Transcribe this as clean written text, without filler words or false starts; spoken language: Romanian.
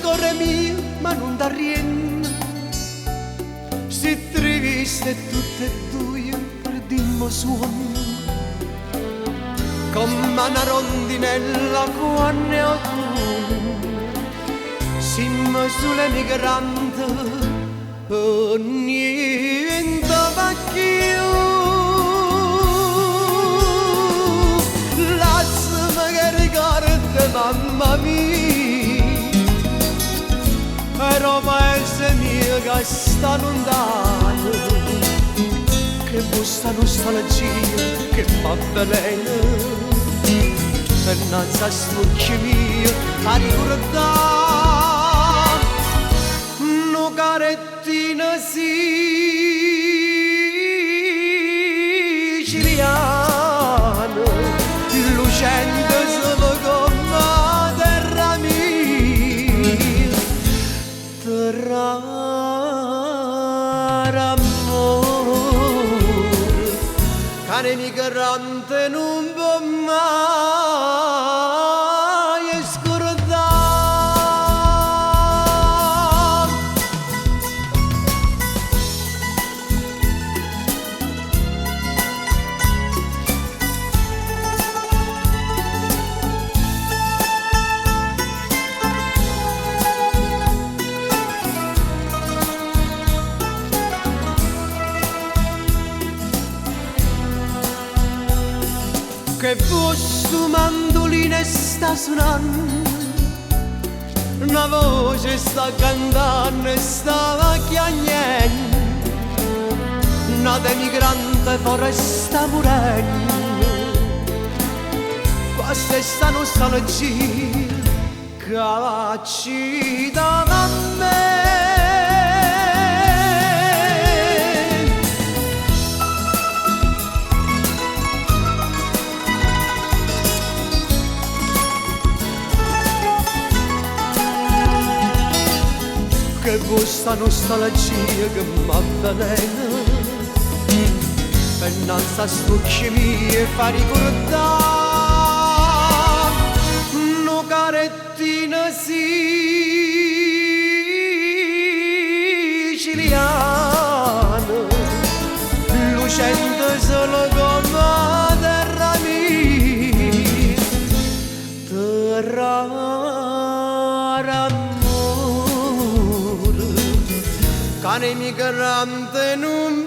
cuore mio, ma non da rien. Si triste tutte e due perdimmo suono, come una rondinella quando autunno. Siamo sulle migrante, niente va più. Lasciami che ricordi mamma mia, però paese mio che sta lontano, che busta nostalgia che m'avvelena, e non sa stucchi mio a ricordare una carettina siciliana, lucente solo come terra mia, terra d'amore, cane migrante non può mai scordare. Che questo mandolino sta suonando, una voce sta cantando e sta chiagnendo, una demigrante foresta morendo. Questa è sta nostalgia che ci dà a me. Che questa nostalgia che m'avvelena, e non sa stucchi mie fa ricordare una carettina siciliana, lucente solo come terra mia, terra d'amore, cane migrante non